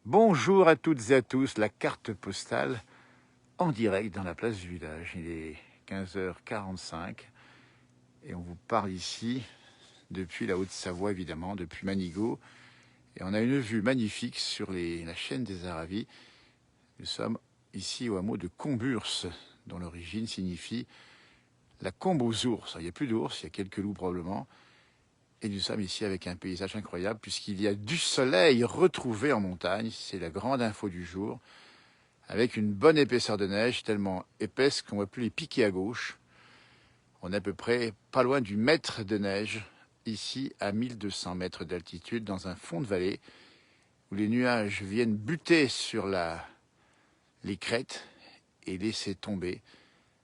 Bonjour à toutes et à tous, la carte postale en direct dans la place du village. Il est 15h45 et on vous parle ici depuis la Haute-Savoie évidemment, depuis Manigot. Et on a une vue magnifique sur la chaîne des Aravis. Nous sommes ici au hameau de Comburse, dont l'origine signifie la combe aux ours. Il n'y a plus d'ours, il y a quelques loups probablement. Et nous sommes ici avec un paysage incroyable puisqu'il y a du soleil retrouvé en montagne. C'est la grande info du jour. Avec une bonne épaisseur de neige, tellement épaisse qu'on ne voit plus les piquets à gauche. On est à peu près pas loin du mètre de neige, ici à 1200 mètres d'altitude, dans un fond de vallée, où les nuages viennent buter sur les crêtes et laisser tomber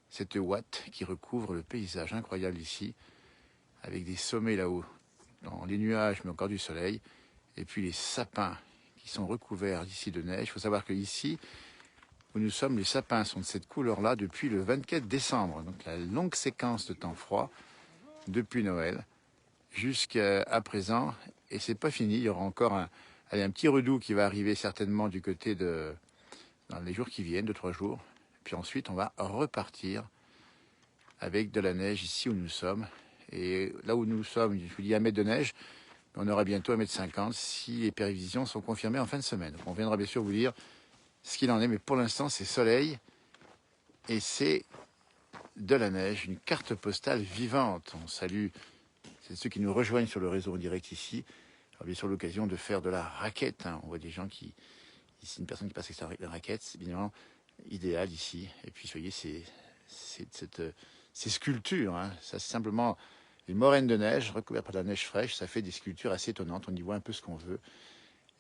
cette ouate qui recouvre le paysage incroyable ici, avec des sommets là-haut, dans les nuages, mais encore du soleil, et puis les sapins qui sont recouverts d'ici de neige. Il faut savoir qu'ici, où nous sommes, les sapins sont de cette couleur-là depuis le 24 décembre. Donc la longue séquence de temps froid depuis Noël jusqu'à présent. Et c'est pas fini, il y aura encore un petit redout qui va arriver certainement du côté dans les jours qui viennent, 2-3 jours. Puis ensuite, on va repartir avec de la neige ici où nous sommes. Et là où nous sommes, je vous dis 1 mètre de neige, on aura bientôt 1,50 m si les prévisions sont confirmées en fin de semaine. Donc on viendra bien sûr vous dire ce qu'il en est, mais pour l'instant, c'est soleil et c'est de la neige, une carte postale vivante. On salue ceux qui nous rejoignent sur le réseau en direct ici. Alors bien sûr, l'occasion de faire de la raquette. On voit des gens qui... Ici, une personne qui passe avec la raquette, c'est bien idéal ici. Et puis, vous voyez, ces sculptures. Ça, c'est simplement les moraines de neige recouvertes par de la neige fraîche. Ça fait des sculptures assez étonnantes. On y voit un peu ce qu'on veut.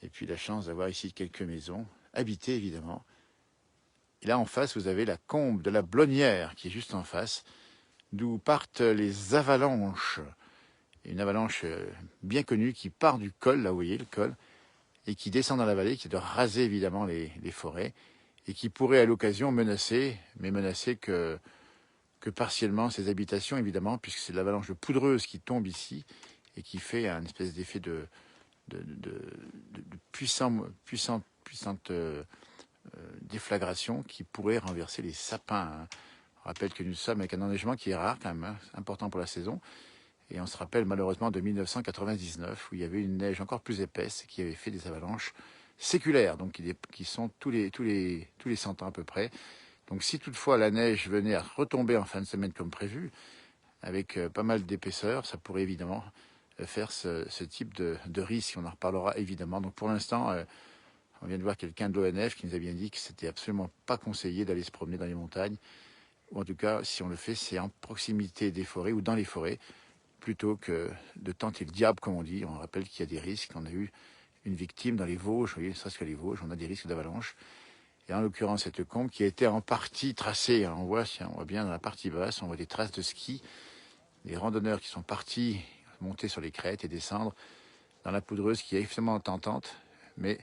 Et puis, la chance d'avoir ici quelques maisons, habitées évidemment. Et là, en face, vous avez la combe de la Blonnière qui est juste en face, d'où partent les avalanches. Une avalanche bien connue qui part du col, là vous voyez le col, et qui descend dans la vallée, qui doit raser évidemment les forêts, et qui pourrait à l'occasion menacer, mais menacer que partiellement ces habitations évidemment, puisque c'est l'avalanche poudreuse qui tombe ici, et qui fait un espèce d'effet de puissante déflagration qui pourrait renverser les sapins. On rappelle que nous sommes avec un enneigement qui est rare quand même, important pour la saison. Et on se rappelle malheureusement de 1999 où il y avait une neige encore plus épaisse qui avait fait des avalanches séculaires, donc qui sont tous les 100 ans à peu près. Donc si toutefois la neige venait à retomber en fin de semaine comme prévu, avec pas mal d'épaisseur, ça pourrait évidemment faire ce type de risque. On en reparlera évidemment. Donc pour l'instant, on vient de voir quelqu'un de l'ONF qui nous a bien dit que c'était absolument pas conseillé d'aller se promener dans les montagnes. Ou en tout cas, si on le fait, c'est en proximité des forêts ou dans les forêts, plutôt que de tenter le diable, comme on dit. On rappelle qu'il y a des risques. On a eu une victime dans les Vosges, vous voyez, ne serait-ce que les Vosges, on a des risques d'avalanche. Et en l'occurrence, cette combe qui a été en partie tracée, on voit bien dans la partie basse, on voit des traces de ski, des randonneurs qui sont partis monter sur les crêtes et descendre dans la poudreuse qui est extrêmement tentante, mais il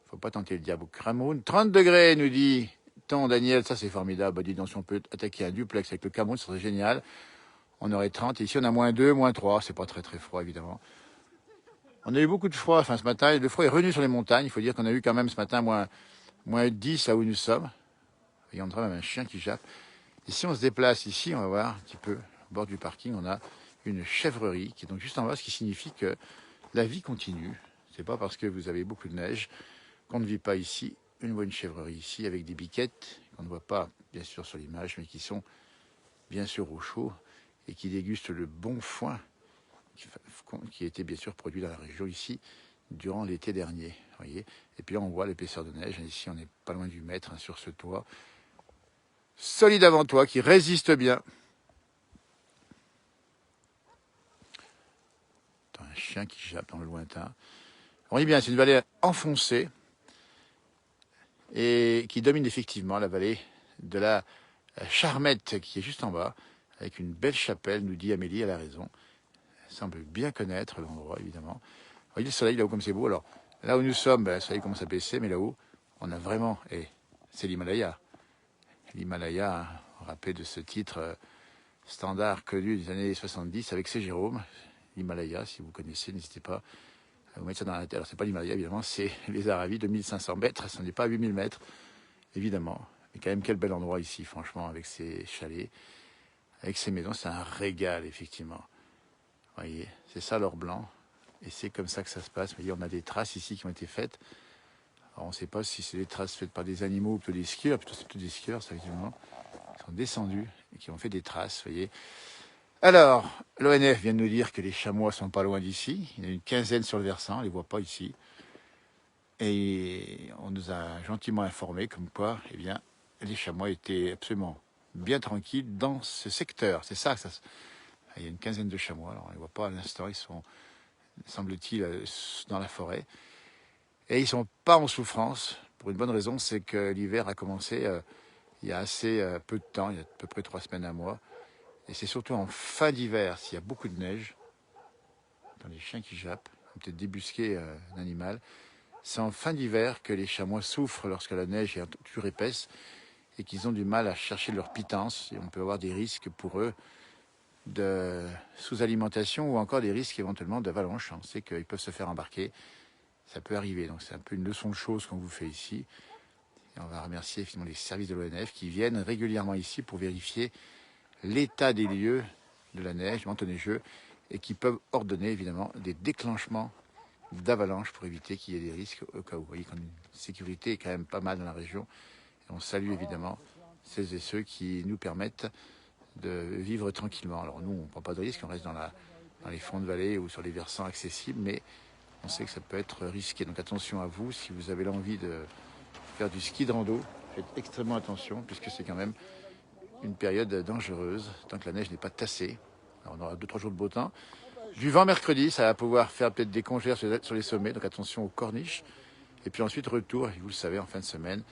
ne faut pas tenter le diable. Cameroun, 30 degrés, nous dit Ton Daniel, ça c'est formidable. Bah, dis donc, si on peut attaquer un duplex avec le Cameroun, ce serait génial. On aurait 30, et ici on a -2, -3, c'est pas très très froid évidemment. On a eu beaucoup de froid, enfin ce matin, le froid est revenu sur les montagnes, il faut dire qu'on a eu quand même ce matin -10 là où nous sommes. Il y a même un chien qui jappe. Et si on se déplace ici, on va voir un petit peu, au bord du parking, on a une chèvrerie qui est donc juste en bas, ce qui signifie que la vie continue. C'est pas parce que vous avez beaucoup de neige qu'on ne vit pas ici. On voit une chèvrerie ici avec des biquettes qu'on ne voit pas bien sûr sur l'image, mais qui sont bien sûr au chaud et qui dégustent le bon foin qui était bien sûr produit dans la région ici durant l'été dernier. Voyez. Et puis là, on voit l'épaisseur de neige. Ici, on n'est pas loin du mètre sur ce toit. Solide avant toi, qui résiste bien. Un chien qui jappe dans le lointain. On dit bien, c'est une vallée enfoncée et qui domine effectivement la vallée de la Charmette qui est juste en bas, avec une belle chapelle, nous dit Amélie, elle a raison. Elle semble bien connaître l'endroit, évidemment. Vous voyez le soleil là-haut comme c'est beau. Alors là où nous sommes, le soleil commence à baisser, mais là-haut, on a vraiment, et c'est l'Himalaya. L'Himalaya, rappelé de ce titre standard connu des années 70 avec C. Jérôme. L'Himalaya, si vous connaissez, n'hésitez pas Vous mettez ça dans la tête. Alors, c'est pas l'Himalaya, évidemment, c'est les Aravis de 1500 mètres. Ça n'est pas à 8000 mètres, évidemment. Mais quand même, quel bel endroit ici, franchement, avec ces chalets, avec ces maisons. C'est un régal, effectivement. Vous voyez, c'est ça l'or blanc. Et c'est comme ça que ça se passe. Vous voyez, on a des traces ici qui ont été faites. Alors, on ne sait pas si c'est des traces faites par des animaux ou plutôt des skieurs. Plutôt, c'est plutôt des skieurs, ça, effectivement. Ils sont descendus et qui ont fait des traces, vous voyez. Alors, l'ONF vient de nous dire que les chamois sont pas loin d'ici. Il y en a une quinzaine sur le versant, on ne les voit pas ici. Et on nous a gentiment informé comme quoi, eh bien, les chamois étaient absolument bien tranquilles dans ce secteur. C'est ça, il y a une quinzaine de chamois. Alors, on ne les voit pas à l'instant, ils sont, semble-t-il, dans la forêt. Et ils ne sont pas en souffrance, pour une bonne raison, c'est que l'hiver a commencé il y a assez peu de temps, il y a à peu près 3 semaines, un mois. Et c'est surtout en fin d'hiver, s'il y a beaucoup de neige, dans les chiens qui jappent, peut-être débusquer un animal, c'est en fin d'hiver que les chamois souffrent lorsque la neige est toujours épaisse et qu'ils ont du mal à chercher leur pitance. Et on peut avoir des risques pour eux de sous-alimentation ou encore des risques éventuellement d'avalanche. On sait qu'ils peuvent se faire embarquer, ça peut arriver. Donc c'est un peu une leçon de choses qu'on vous fait ici. Et on va remercier finalement les services de l'ONF qui viennent régulièrement ici pour vérifier l'état des lieux de la neige, du manteau neigeux, et qui peuvent ordonner évidemment des déclenchements d'avalanches pour éviter qu'il y ait des risques au cas où. Vous voyez qu'une sécurité est quand même pas mal dans la région. Et on salue évidemment celles et ceux qui nous permettent de vivre tranquillement. Alors nous, on ne prend pas de risque, on reste dans les fonds de vallée ou sur les versants accessibles, mais on sait que ça peut être risqué. Donc attention à vous, si vous avez l'envie de faire du ski de rando, faites extrêmement attention, puisque c'est quand même une période dangereuse, tant que la neige n'est pas tassée. Alors on aura 2-3 jours de beau temps. Du vent mercredi, ça va pouvoir faire peut-être des congères sur les sommets, donc attention aux corniches. Et puis ensuite, retour, et vous le savez, en fin de semaine,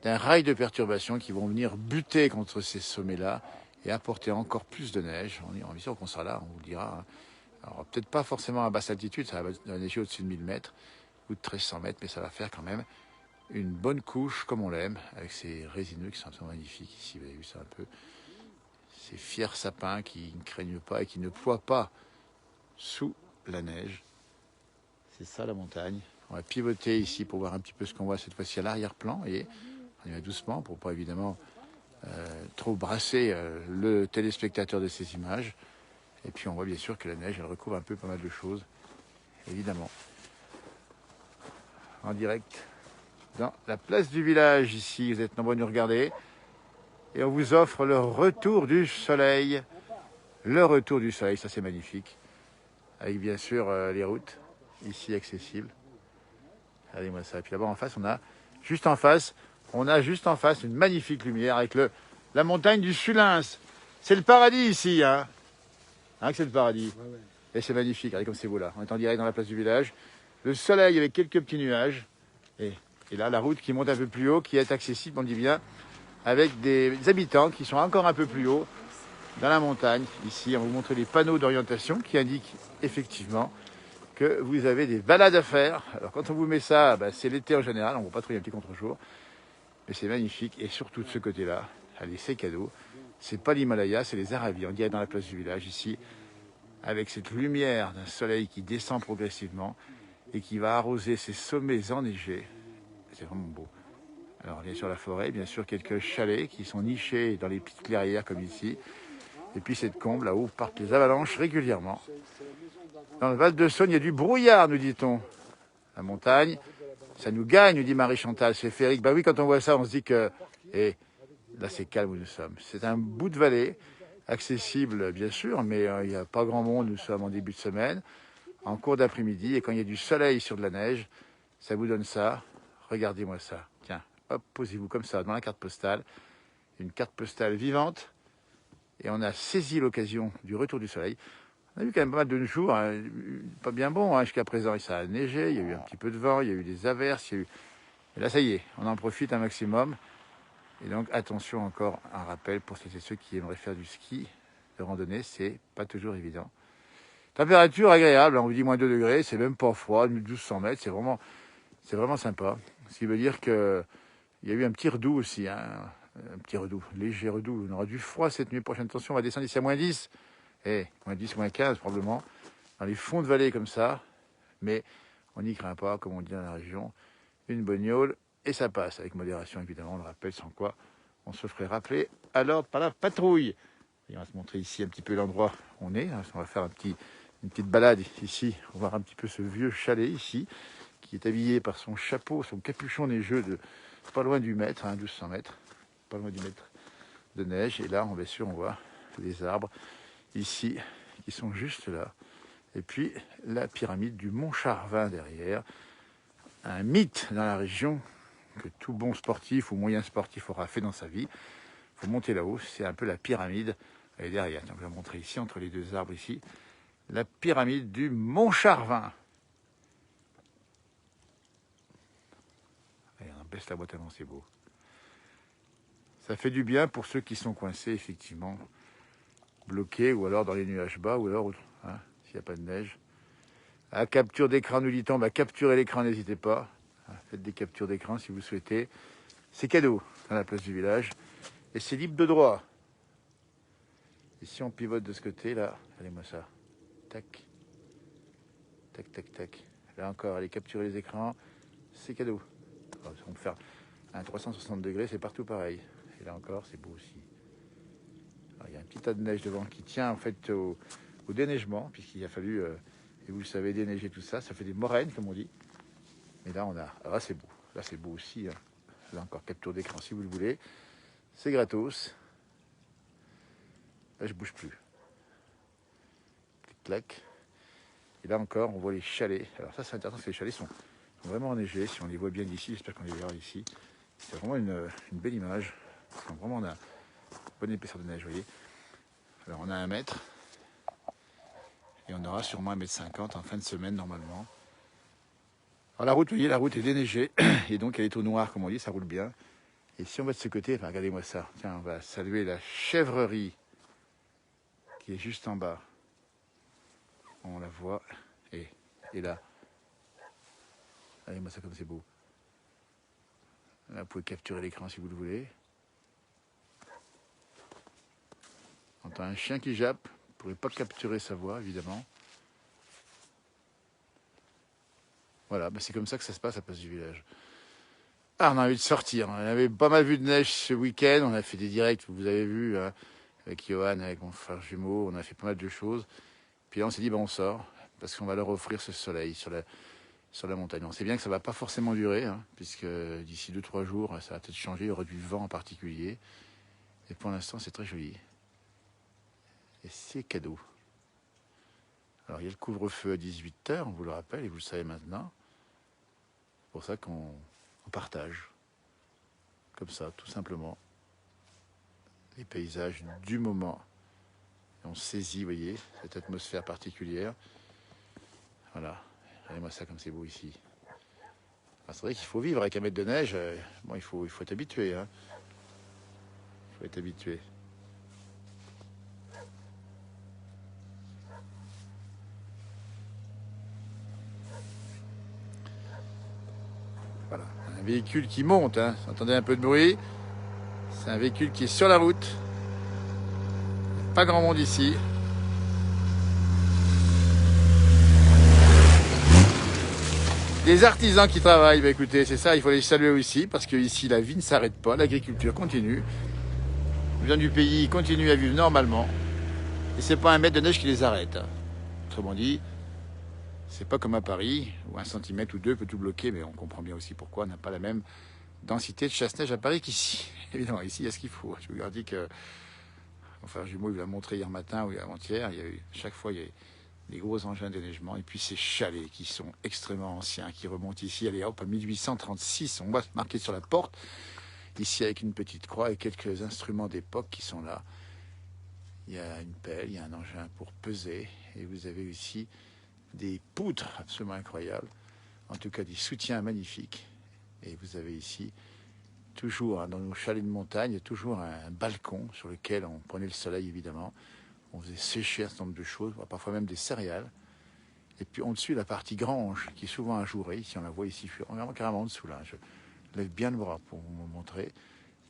d'un rail de perturbations qui vont venir buter contre ces sommets-là et apporter encore plus de neige. On est sûr qu'on sera là, on vous le dira. Alors peut-être pas forcément à basse altitude, ça va neiger au-dessus de 1000 mètres ou de 1300 mètres, mais ça va faire quand même une bonne couche comme on l'aime, avec ces résineux qui sont absolument magnifiques. Ici, vous avez vu ça un peu. Ces fiers sapins qui ne craignent pas et qui ne ploient pas sous la neige. C'est ça la montagne. On va pivoter ici pour voir un petit peu ce qu'on voit cette fois-ci à l'arrière-plan. Et on y va doucement pour pas évidemment trop brasser le téléspectateur de ces images. Et puis on voit bien sûr que la neige, elle recouvre un peu pas mal de choses, évidemment. En direct dans la place du village ici, vous êtes nombreux à nous regarder. Et on vous offre le retour du soleil. Le retour du soleil, ça c'est magnifique. Avec bien sûr les routes ici accessibles. Regardez-moi ça. Et puis là-bas en face, juste en face une magnifique lumière avec la montagne du Sulins. C'est le paradis ici, hein, que c'est le paradis. Ouais, ouais. Et c'est magnifique, regardez comme c'est beau là. On est en direct dans la place du village. Le soleil avec quelques petits nuages. Et là, la route qui monte un peu plus haut, qui est accessible, on dit bien, avec des habitants qui sont encore un peu plus haut dans la montagne. Ici, on vous montre les panneaux d'orientation qui indiquent effectivement que vous avez des balades à faire. Alors quand on vous met ça, c'est l'été en général, on ne voit pas trop, il y a un petit contre-jour. Mais c'est magnifique. Et surtout de ce côté-là, allez, c'est cadeau. C'est pas l'Himalaya, c'est les Aravis. On dirait dans la place du village ici, avec cette lumière d'un soleil qui descend progressivement et qui va arroser ces sommets enneigés. C'est vraiment beau. Alors bien sûr la forêt, bien sûr quelques chalets qui sont nichés dans les petites clairières comme ici. Et puis cette combe là-haut où partent les avalanches régulièrement. Dans le Val-de-Saône, il y a du brouillard, nous dit-on. La montagne, ça nous gagne, nous dit Marie-Chantal, c'est féerique. Oui, quand on voit ça, on se dit que... Et là, c'est calme où nous sommes. C'est un bout de vallée, accessible, bien sûr, mais il n'y a pas grand monde. Nous sommes en début de semaine, en cours d'après-midi. Et quand il y a du soleil sur de la neige, ça vous donne ça. Regardez-moi ça. Tiens, hop, posez-vous comme ça, dans la carte postale. Une carte postale vivante. Et on a saisi l'occasion du retour du soleil. On a eu quand même pas mal de jours, hein, pas bien bon jusqu'à présent. Et ça a neigé, il y a eu un petit peu de vent, il y a eu des averses. Et là, ça y est, on en profite un maximum. Et donc, attention encore, un rappel pour celles et ceux qui aimeraient faire du ski de randonnée, c'est pas toujours évident. Température agréable, on vous dit moins 2 degrés, c'est même pas froid, 1200 mètres, c'est vraiment sympa. Ce qui veut dire qu'il y a eu un petit redout aussi, hein, un petit redout, léger redout. On aura du froid cette nuit prochaine. Attention, on va descendre ici à moins 10. Moins 10, moins 15 probablement, dans les fonds de vallée comme ça. Mais On n'y craint pas, comme on dit dans la région, une bognole et ça passe, avec modération évidemment, on le rappelle, sans quoi on se ferait rappeler à l'ordre par la patrouille. Et on va se montrer ici un petit peu l'endroit où on est. On va faire une petite balade ici, on va voir un petit peu ce vieux chalet ici, qui est habillé par son chapeau, son capuchon neigeux de pas loin du mètre, 1200 mètres, pas loin du mètre de neige. Et là, bien sûr, on voit les arbres ici qui sont juste là. Et puis la pyramide du Mont Charvin derrière, un mythe dans la région que tout bon sportif ou moyen sportif aura fait dans sa vie. Il faut monter là-haut, c'est un peu la pyramide. Elle est derrière. Donc, je vais montrer ici, entre les deux arbres ici, la pyramide du Mont Charvin. Allez, on baisse la boîte avant, c'est beau. Ça fait du bien pour ceux qui sont coincés, effectivement, bloqués, ou alors dans les nuages bas, ou alors, hein, s'il n'y a pas de neige. À capture d'écran, nous dit-on, capturez l'écran, n'hésitez pas. Faites des captures d'écran si vous souhaitez. C'est cadeau à la place du village. Et c'est libre de droit. Et si on pivote de ce côté, là, regardez-moi ça. Tac. Tac, tac, tac. Là encore, allez capturer les écrans. C'est cadeau. Alors, on peut faire un 360 degrés, c'est partout pareil. Et là encore, c'est beau aussi. Alors, il y a un petit tas de neige devant qui tient en fait au déneigement, puisqu'il a fallu, et vous le savez, déneiger tout ça. Ça fait des moraines, comme on dit. Et là, on a. Alors là, c'est beau. Là, c'est beau aussi. Hein. Là encore, capture d'écran si vous le voulez. C'est gratos. Là, je bouge plus. Clic-clac. Et là encore, on voit les chalets. Alors ça, c'est intéressant, parce que les chalets sont vraiment enneigés. Si on les voit bien d'ici, j'espère qu'on les verra ici. C'est vraiment une belle image. Donc, vraiment, on a une bonne épaisseur de neige, vous voyez. Alors, on a 1 mètre. Et on aura sûrement 1,50 m en fin de semaine, normalement. Alors, la route, vous voyez, la route est déneigée. Et donc, elle est au noir, comme on dit, ça roule bien. Et si on va de ce côté, enfin, regardez-moi ça. Tiens, on va saluer la chèvrerie qui est juste en bas. On la voit. Et là. Regardez-moi ça comme c'est beau. Là, vous pouvez capturer l'écran si vous le voulez. On entend un chien qui jappe. Vous ne pourrez pas capturer sa voix, évidemment. Voilà, c'est comme ça que ça se passe à Place du Village. Ah, on a envie de sortir. On avait pas mal vu de neige ce week-end. On a fait des directs, vous avez vu, hein, avec Johan, avec mon frère jumeau. On a fait pas mal de choses. Puis là, on s'est dit, on sort, parce qu'on va leur offrir ce soleil sur la montagne. On sait bien que ça ne va pas forcément durer, hein, puisque d'ici 2-3 jours, ça va peut-être changer. Il y aura du vent en particulier. Et pour l'instant, c'est très joli. Et c'est cadeau. Alors, il y a le couvre-feu à 18 h, on vous le rappelle, et vous le savez maintenant. C'est pour ça qu'on partage, comme ça, tout simplement, les paysages du moment. Et on saisit, vous voyez, cette atmosphère particulière. Voilà, regardez-moi ça comme c'est beau ici. C'est vrai qu'il faut vivre avec 1 mètre de neige. Bon, il faut être habitué. Hein. Il faut être habitué. Voilà, un véhicule qui monte. Hein. Vous entendez un peu de bruit. C'est un véhicule qui est sur la route. Pas grand monde ici. Des artisans qui travaillent, écoutez, c'est ça, il faut les saluer aussi, parce que ici la vie ne s'arrête pas, l'agriculture continue. Les gens du pays continuent à vivre normalement. Et c'est pas 1 mètre de neige qui les arrête. Autrement dit, c'est pas comme à Paris, où 1 centimètre ou 2 peut tout bloquer, mais on comprend bien aussi pourquoi on n'a pas la même densité de chasse-neige à Paris qu'ici. Évidemment, ici, il y a ce qu'il faut. Je vous garantis que mon frère jumeau, il l'a montré hier matin ou avant-hier, chaque fois, il y a des gros engins de déneigement, et puis ces chalets qui sont extrêmement anciens, qui remontent ici, allez hop, à 1836, on voit marqué sur la porte, ici avec une petite croix et quelques instruments d'époque qui sont là. Il y a une pelle, il y a un engin pour peser, et vous avez ici des poutres absolument incroyables, en tout cas des soutiens magnifiques, et vous avez ici toujours, hein, dans nos chalets de montagne, toujours un balcon sur lequel on prenait le soleil évidemment. On faisait sécher un certain nombre de choses, parfois même des céréales. Et puis au-dessus, la partie grange, qui est souvent ajourée. Ici, on la voit ici, on est carrément en dessous là. Je lève bien le bras pour vous montrer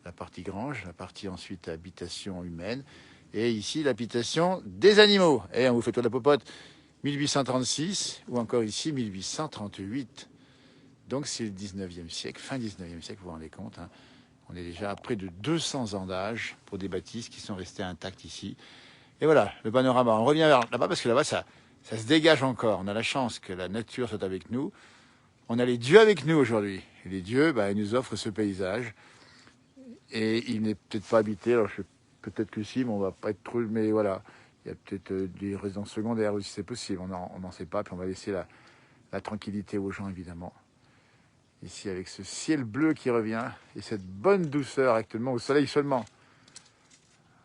la partie grange, la partie ensuite habitation humaine. Et ici, l'habitation des animaux. Et on vous fait toute la popote. 1836, ou encore ici 1838. Donc c'est le 19e siècle, fin 19e siècle, vous vous rendez compte. Hein. On est déjà à près de 200 ans d'âge pour des bâtisses qui sont restées intactes ici. Et voilà, le panorama. On revient vers là-bas parce que là-bas, ça se dégage encore. On a la chance que la nature soit avec nous. On a les dieux avec nous aujourd'hui. Et les dieux, ils nous offrent ce paysage. Et il n'est peut-être pas habité. Alors peut-être que si, mais on va pas être trop... Mais voilà, il y a peut-être des résidences secondaires aussi, c'est possible. On n'en sait pas. Puis on va laisser la tranquillité aux gens, évidemment. Ici, avec ce ciel bleu qui revient. Et cette bonne douceur actuellement au soleil seulement.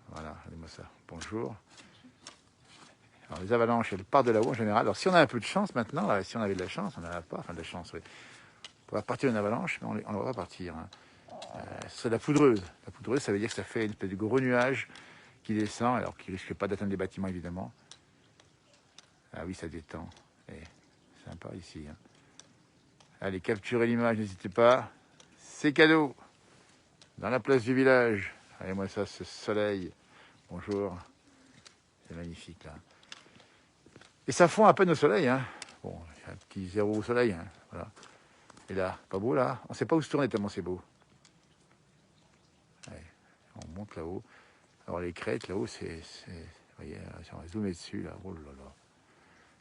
Voilà, regardez-moi ça. Bonjour. Alors, les avalanches, elles partent de là-haut en général. Alors, si on a un peu de chance maintenant, là, si on avait de la chance, on n'en a pas, enfin de la chance, oui. On va partir une avalanche, mais on ne va pas partir. Hein. C'est la poudreuse. La poudreuse, ça veut dire que ça fait une espèce de gros nuage qui descend, alors qu'il ne risque pas d'atteindre les bâtiments, évidemment. Ah oui, ça détend. Et sympa ici. Hein. Allez, capturez l'image, n'hésitez pas. C'est cadeau. Dans la place du village. Regardez-moi ça, ce soleil. Bonjour. C'est magnifique, là. Et ça fond à peine au soleil. Hein. Bon, il y a un petit zéro au soleil. Hein. Voilà. Et là, pas beau, là. On ne sait pas où se tourner tellement c'est beau. Allez, on monte là-haut. Alors, les crêtes, là-haut, c'est... Vous voyez, si on va zoomer dessus, là. Oh là là.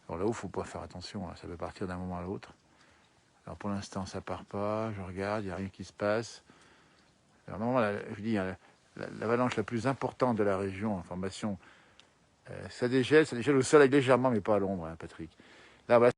Alors là-haut, il ne faut pas faire attention. Là. Ça peut partir d'un moment à l'autre. Alors, pour l'instant, ça part pas. Je regarde, il n'y a rien qui se passe. Alors, normalement, je dis, l'avalanche la plus importante de la région en formation, ça dégèle au soleil légèrement, mais pas à l'ombre, hein, Patrick. Là, voilà.